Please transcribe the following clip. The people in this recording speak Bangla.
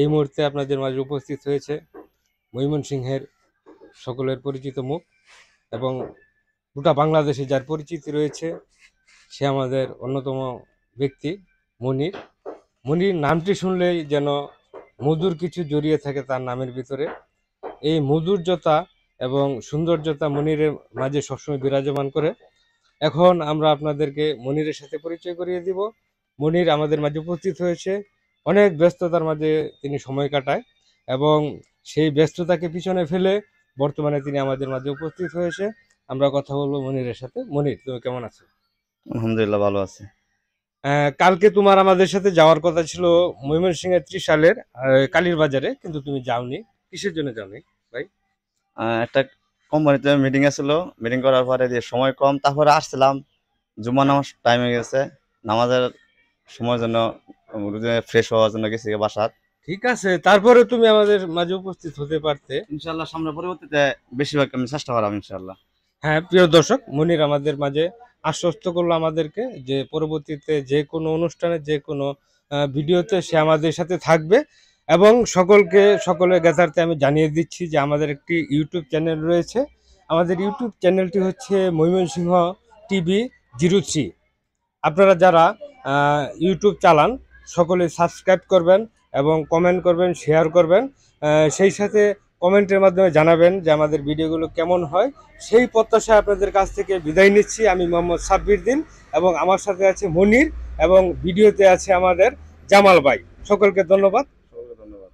এই মুহূর্তে আপনাদের মাঝে উপস্থিত হয়েছে ময়মনসিংহের সকলের পরিচিত মুখ এবং গোটা বাংলাদেশে যার পরিচিতি রয়েছে সে আমাদের অন্যতম ব্যক্তি মনির। মনির নামটি শুনলেই যেন মধুর কিছু জড়িয়ে থাকে তার নামের ভিতরে। এই মধুর্যতা এবং সৌন্দর্যতা মনিরের মাঝে সবসময় বিরাজমান করে। এখন আমরা আপনাদেরকে মনিরের সাথে পরিচয় করিয়ে দিব। মনির আমাদের মাঝে উপস্থিত হয়েছে, অনেক ব্যস্ততার মাঝে তিনি সময় কাটায় এবং সেই ব্যস্ততাকে পিছনে ফেলে বর্তমানে তিনি আমাদের মাঝে উপস্থিত হয়েছে। আমরা কথা বলবো মনিরের সাথে। মনির, তুমি কেমন আছো? আলহামদুলিল্লাহ ভালো আছে। কালকে তোমার আমাদের সাথে যাওয়ার কথা ছিল ময়মনসিংহের ত্রিশালের কালীর বাজারে, কিন্তু তুমি যাওনি। কিসের জন্য যাওনি ভাই? একটা কোম্পানিতে মিটিং আছিল, মিটিং করার পরে দিয়ে সময় কম, তারপরে আসছিলাম। জুম্মা নামাজ টাইম হয়ে গেছে, নামাজের সময়ের জন্য ফ্রেশ হওয়ার জন্য গেছি বাসাত। ঠিক আছে, তারপরে তুমি আমাদের মাঝে উপস্থিত হতে পারতে। ইনশাল্লাহ সামনে পরবর্তীতে বেশিরভাগ আমি চেষ্টা করলাম ইনশাল্লাহ। হ্যাঁ, প্রিয় দর্শক, মনির আমাদের মাঝে আশ্বস্ত করলো আমাদেরকে যে পরবর্তীতে যে কোনো অনুষ্ঠানে, যে কোনো ভিডিওতে সে আমাদের সাথে থাকবে। এবং সকলের জ্ঞাতার্থে আমি জানিয়ে দিচ্ছি যে আমাদের একটি ইউটিউব চ্যানেল রয়েছে। আমাদের ইউটিউব চ্যানেলটি হচ্ছে ময়মনসিংহ TV03। আপনারা যারা ইউটিউব চালান সকলে সাবস্ক্রাইব করবেন এবং কমেন্ট করবেন, শেয়ার করবেন। সেই সাথে কমেন্টের মাধ্যমে জানাবেন যে আমাদের ভিডিওগুলো কেমন হয়। সেই প্রত্যাশায় আপনাদের কাছ থেকে বিদায় নিচ্ছি। আমি মোহাম্মদ সাব্বির দিন এবং আমার সাথে আছে মনির এবং ভিডিওতে আছে আমাদের জামাল ভাই। সকলকে ধন্যবাদ। সকলকে ধন্যবাদ।